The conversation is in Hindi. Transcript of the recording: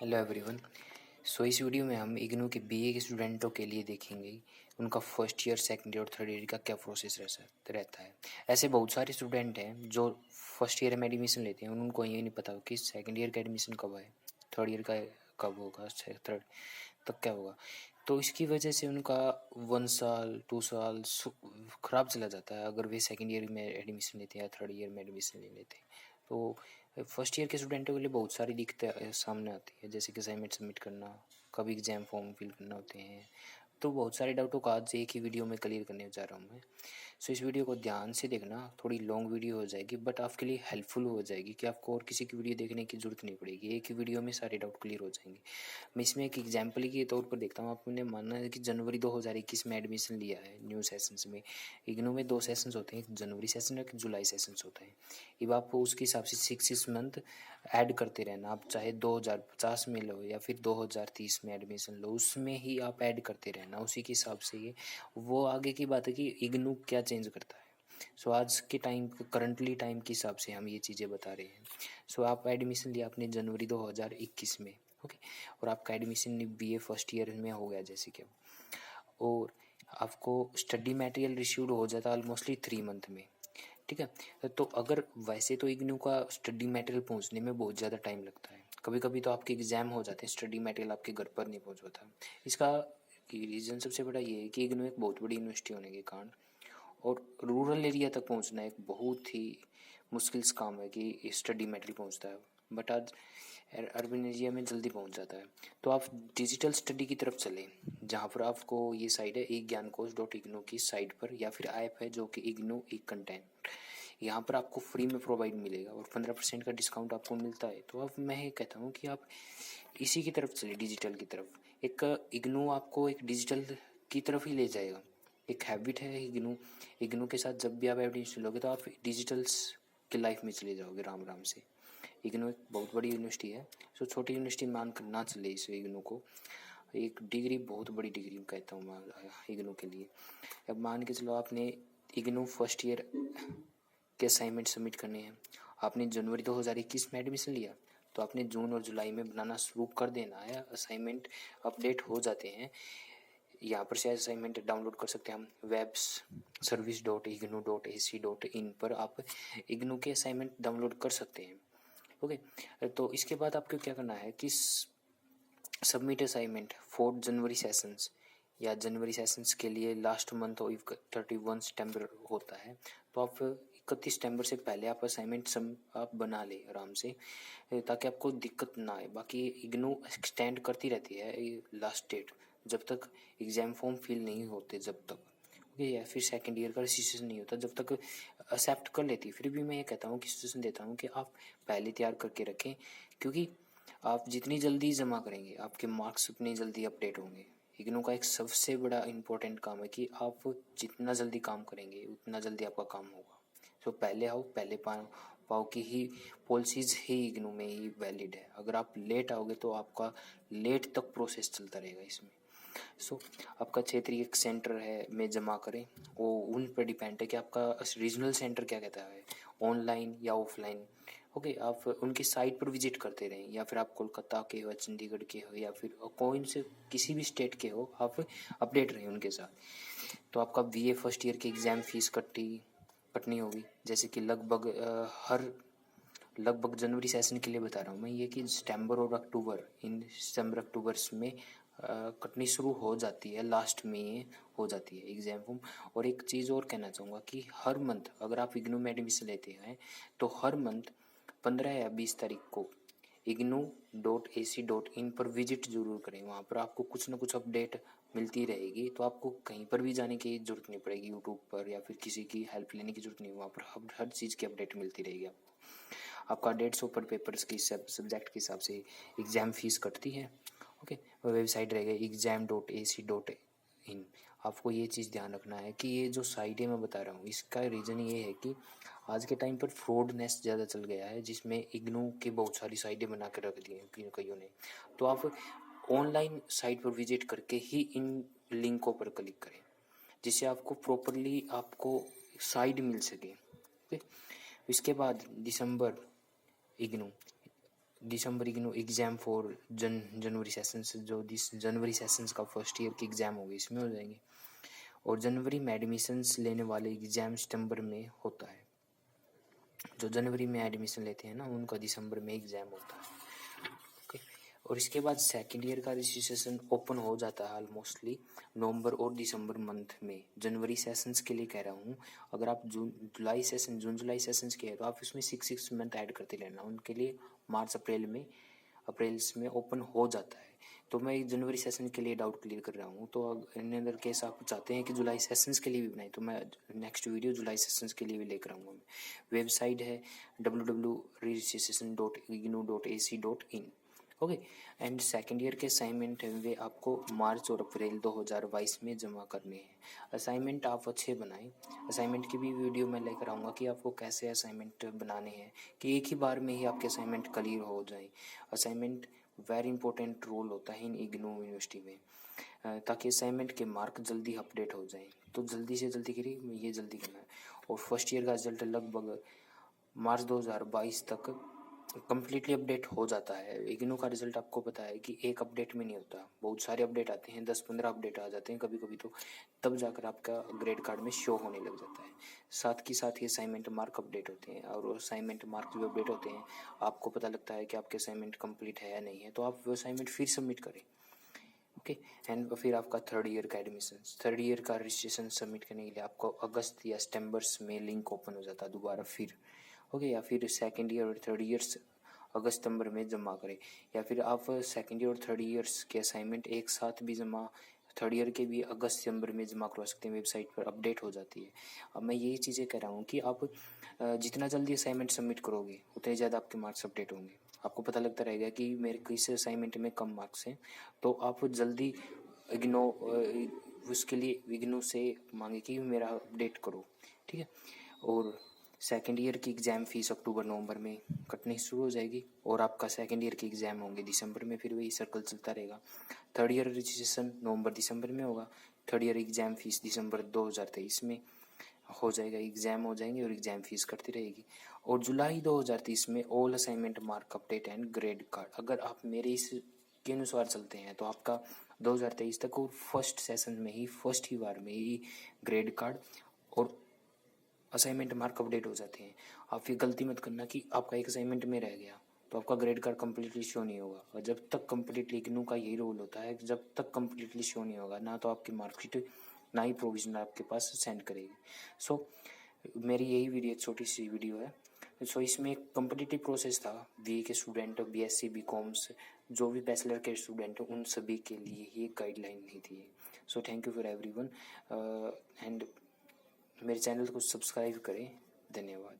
Hello everyone. इस वीडियो में हम इग्नू के बीए के स्टूडेंटों के लिए देखेंगे उनका फर्स्ट ईयर, सेकंड ईयर और थर्ड ईयर का क्या प्रोसेस रहता है। ऐसे बहुत सारे स्टूडेंट हैं जो फर्स्ट ईयर में एडमिशन लेते हैं, उनको ये नहीं पता कि सेकंड ईयर का एडमिशन कब है, थर्ड ईयर का कब होगा, थर्ड तब क्या होगा। तो इसकी वजह से उनका 1 साल 2 साल ख़राब चला जाता है अगर वे सेकंड ईयर में एडमिशन लेते हैं या थर्ड ईयर में एडमिशन ले लेते हैं। तो फर्स्ट ईयर के स्टूडेंटों के लिए बहुत सारी दिक्कतें सामने आती है, जैसे कि असाइनमेंट सबमिट करना, कब एग्ज़ाम फॉर्म फिल करना होते हैं। तो बहुत सारे डाउटों का आज एक ही वीडियो में क्लियर करने जा रहा हूँ मैं। इस वीडियो को ध्यान से देखना, थोड़ी लॉन्ग वीडियो हो जाएगी बट आपके लिए हेल्पफुल हो जाएगी कि आपको और किसी की वीडियो देखने की ज़रूरत नहीं पड़ेगी, एक ही वीडियो में सारे डाउट क्लियर हो जाएंगे। मैं इसमें एक एग्जाम्पल के तौर पर देखता हूँ। आपने मानना है कि जनवरी 2021 में एडमिशन लिया है न्यू सेशंस में। इग्नू में 2 सेशंस होते हैं, एक जनवरी सेशन और एक जुलाई सेशंस होता है। अब आपको उसके हिसाब से 6 मंथ ऐड करते रहना। आप चाहे 2050 में लो या फिर 2030 में एडमिशन लो, उसमें ही आप ऐड करते रहना, उसी के हिसाब से। ये वो आगे की बात है कि इग्नू क्या चेंज करता है। आज के टाइम, करंटली टाइम के हिसाब से हम ये चीज़ें बता रहे हैं। आप एडमिशन लिया आपने जनवरी 2021 में, ओके, और आपका एडमिशन बीए फर्स्ट ईयर में हो गया जैसे कि, और आपको स्टडी मटेरियल रिसीव्ड हो जाता ऑलमोस्टली 3 मंथ में, ठीक है। तो अगर वैसे तो इग्नू का स्टडी मटेरियल पहुंचने में बहुत ज़्यादा टाइम लगता है, कभी कभी तो आपके एग्ज़ाम हो जाते हैं, स्टडी मटेरियल आपके घर पर नहीं पहुंच पाता। इसका रीज़न सबसे बड़ा ये है कि इग्नू एक बहुत बड़ी यूनिवर्सिटी होने के कारण और रूरल एरिया तक पहुंचना एक बहुत ही मुश्किल काम है कि स्टडी मटेरियल पहुंचता है, बट आज अर्बन एरिया में जल्दी पहुंच जाता है। तो आप डिजिटल स्टडी की तरफ चलें, जहां पर आपको ये साइट है eGyanKosh.ignu की साइट पर, या फिर ऐप है जो कि इग्नू ई कंटेंट, यहाँ पर आपको फ्री में प्रोवाइड मिलेगा और 15% का डिस्काउंट आपको मिलता है। तो अब मैं ये कहता हूँ कि आप इसी की तरफ चले, डिजिटल की तरफ। एक इग्नू आपको एक डिजिटल की तरफ ही ले जाएगा। एक हैबिट है इग्नू, इग्नू के साथ जब भी आप एडमिशन लोगे तो आप डिजिटल्स की लाइफ में चले जाओगे राम राम से। इग्नू एक बहुत बड़ी यूनिवर्सिटी है, छोटी यूनिवर्सिटी मान कर ना चले इस इग्नू को। एक डिग्री, बहुत बड़ी डिग्री कहता हूँ मैं इग्नू के लिए। अब मान के चलो आपने इग्नू फर्स्ट ईयर के असाइनमेंट सबमिट करने हैं, आपने जनवरी 2021 में एडमिशन लिया तो आपने जून और जुलाई में बनाना शुरू कर देना है। असाइनमेंट अपडेट हो जाते हैं, यहाँ पर से असाइनमेंट डाउनलोड कर सकते हैं हम। वेब्स service.ignu.ac.in पर आप इग्नू के असाइनमेंट डाउनलोड कर सकते हैं, ओके। तो इसके बाद आपको क्या करना है कि सबमिट असाइनमेंट 4 जनवरी सेशंस, या जनवरी सेशंस के लिए लास्ट मंथ 31 सितंबर होता है। तो आप 31 सितंबर से पहले आप असाइनमेंट सब आप बना ले आराम से, ताकि आपको दिक्कत ना आए। बाकी इग्नू एक्सटेंड करती रहती है लास्ट डेट, जब तक एग्ज़ाम फॉर्म फिल नहीं होते, जब तक, ओके, या फिर सेकेंड ईयर का रजिस्ट्रेशन नहीं होता, जब तक एक्सेप्ट कर लेती है। फिर भी मैं ये कहता हूँ कि सजेशन देता हूँ कि आप पहले तैयार करके रखें, क्योंकि आप जितनी जल्दी जमा करेंगे आपके मार्क्स उतनी जल्दी अपडेट होंगे। इग्नू का एक सबसे बड़ा इम्पोर्टेंट काम है कि आप जितना जल्दी काम करेंगे उतना जल्दी आपका काम होगा। पहले आओ पहले पाओ की ही पॉलिसीज ही इग्नू में ही वैलिड है। अगर आप लेट आओगे तो आपका लेट तक प्रोसेस चलता रहेगा इसमें। आपका क्षेत्रीय एक सेंटर है में जमा करें, वो उन पर डिपेंड है कि आपका रीजनल सेंटर क्या कहता है, ऑनलाइन या ऑफलाइन, ओके। आप उनकी साइट पर विजिट करते रहें, या फिर आप कोलकाता के हो, चंडीगढ़ के हो, या फिर कोई से किसी भी स्टेट के हो, आप अपडेट रहें उनके साथ। तो आपका बीए फर्स्ट ईयर की एग्ज़ाम फीस कटनी होगी, जैसे कि लगभग जनवरी सेशन के लिए बता रहा हूँ मैं, ये कि सितंबर और अक्टूबर, इन सितंबर अक्टूबर में कटनी शुरू हो जाती है, लास्ट में हो जाती है एग्ज़ाम फॉर्म। और एक चीज़ और कहना चाहूँगा कि हर मंथ अगर आप इग्नू में एडमिशन लेते हैं तो हर मंथ 15 या 20 तारीख को ignu.ac.in पर विजिट जरूर करें। वहाँ पर आपको कुछ ना कुछ अपडेट मिलती रहेगी, तो आपको कहीं पर भी जाने की ज़रूरत नहीं पड़ेगी, यूट्यूब पर या फिर किसी की हेल्प लेने की ज़रूरत नहीं। वहाँ पर हर चीज़ की अपडेट मिलती रहेगी आपको। आपका 150 पर पेपर्स की सब्जेक्ट के हिसाब से एग्ज़ाम फीस कटती है, ओके। वेबसाइट रहेगा exam.ac.in। आपको ये चीज़ ध्यान रखना है कि ये जो साइटें मैं बता रहा हूँ, इसका रीज़न ये है कि आज के टाइम पर फ्रॉडनेस ज़्यादा चल गया है, जिसमें इग्नू की बहुत सारी साइटें बना कर रख दी हैं कईयों ने। तो आप ऑनलाइन साइट पर विजिट करके ही इन लिंकों पर क्लिक करें, जिससे आपको प्रॉपरली आपको साइट मिल सके, ओके। इसके बाद December IGNOU December IGNOU exam for January sessions, जो जनवरी सेशंस का फर्स्ट ईयर की एग्ज़ाम होगी इसमें हो जाएंगे। और जनवरी में एडमिशन्स लेने वाले एग्ज़ाम सितंबर में होता है। जो जनवरी में एडमिशन लेते हैं ना, उनका दिसंबर में एग्ज़ाम होता है। ओके। और इसके बाद सेकेंड ईयर का रजिस्ट्रेशन ओपन हो जाता है ऑलमोस्टली नवंबर और दिसंबर मंथ में। जनवरी सेशंस के लिए कह रहा हूँ, अगर आप जून जुलाई सेशंस के हैं तो आप इसमें 6 मंथ ऐड करते रहना, उनके लिए मार्च अप्रैल्स में ओपन हो जाता है। तो मैं जनवरी सेशन के लिए डाउट क्लियर कर रहा हूँ। तो इन अदर केस आप चाहते हैं कि जुलाई सेशंस के लिए भी बनाए, तो मैं नेक्स्ट वीडियो जुलाई सेशंस के लिए भी लेकर आऊँगा। वेबसाइट है www.registration.ignou.ac.in। Okay. And second year के असाइनमेंट हैं वे आपको मार्च और अप्रैल 2022 में जमा करने हैं। असाइनमेंट आप अच्छे बनाएं। असाइनमेंट की भी वीडियो मैं लेकर आऊँगा कि आपको कैसे असाइनमेंट बनाने हैं कि एक ही बार में ही आपके असाइनमेंट क्लियर हो जाए। असाइनमेंट वेरी इंपॉर्टेंट रोल होता है इन इग्नू यूनिवर्सिटी में, ताकि असाइनमेंट के मार्क जल्दी अपडेट हो जाएं। तो जल्दी से जल्दी करिए, ये जल्दी करना है। और फर्स्ट ईयर का रिजल्ट लगभग मार्च 2022 तक कम्प्लीटली अपडेट हो जाता है। इग्नू का रिजल्ट आपको पता है कि एक अपडेट में नहीं होता, बहुत सारे अपडेट आते हैं, 10-15 अपडेट आ जाते हैं कभी कभी, तो तब जाकर आपका ग्रेड कार्ड में शो होने लग जाता है। साथ ही असाइनमेंट मार्क अपडेट होते हैं, और असाइनमेंट मार्क जो अपडेट होते हैं आपको पता लगता है कि आपके असाइनमेंट कंप्लीट है या नहीं है, तो आप वो असाइनमेंट फिर सबमिट करें। ओके। एंड फिर आपका थर्ड ईयर का रजिस्ट्रेशन सबमिट करने के लिए आपको अगस्त या सितंबर में लिंक ओपन हो जाता है दोबारा फिर। ओके। या फिर सेकेंड ईयर और थर्ड ईयर्स अगस्त सितंबर में जमा करें, या फिर आप सेकेंड ईयर और थर्ड ईयर्स के असाइनमेंट एक साथ भी जमा, थर्ड ईयर के भी अगस्त सितंबर में जमा करवा सकते हैं, वेबसाइट पर अपडेट हो जाती है। अब मैं यही चीज़ें कह रहा हूँ कि आप जितना जल्दी असाइनमेंट सबमिट करोगे उतने ज़्यादा आपके मार्क्स अपडेट होंगे। आपको पता लगता रहेगा कि मेरे किस असाइनमेंट में कम मार्क्स हैं, तो आप जल्दी इग्नो उसके लिए इग्नू से मांगे कि मेरा अपडेट करो। ठीक है। और सेकेंड ईयर की एग्ज़ाम फीस अक्टूबर नवंबर में कटनी शुरू हो जाएगी, और आपका सेकेंड ईयर के एग्ज़ाम होंगे दिसंबर में, फिर वही सर्कल चलता रहेगा। थर्ड ईयर रजिस्ट्रेशन नवंबर दिसंबर में होगा, थर्ड ईयर एग्ज़ाम फीस दिसंबर 2023 में हो जाएगा, एग्ज़ाम हो जाएंगे और एग्ज़ाम फीस करती रहेगी। और जुलाई 2023 में all assignment mark update and grade card. अगर आप मेरे इस के अनुसार चलते हैं तो आपका 2023 तक और फर्स्ट सेशन में ही, फर्स्ट ही बार में ही ग्रेड कार्ड और असाइनमेंट मार्क अपडेट हो जाते हैं। आप ये गलती मत करना कि आपका एक असाइनमेंट में रह गया तो आपका ग्रेड कार्ड कम्प्लीटली शो नहीं होगा। और जब तक कम्प्लीटली, इग्नू का यही रोल होता है, जब तक कम्प्लीटली शो नहीं होगा ना तो आपकी मार्कशीट ना ही प्रोविजनल आपके पास सेंड करेगी। सो मेरी यही वीडियो एक छोटी सी वीडियो है। सो इसमें एक कम्पिटिटिव प्रोसेस था बीए के स्टूडेंट, बीएससी बीकॉम्स, जो भी बैचलर के स्टूडेंट हैं उन सभी के लिए ही एक गाइडलाइन नहीं थी। So thank you for everyone, and मेरे चैनल को सब्सक्राइब करें। धन्यवाद।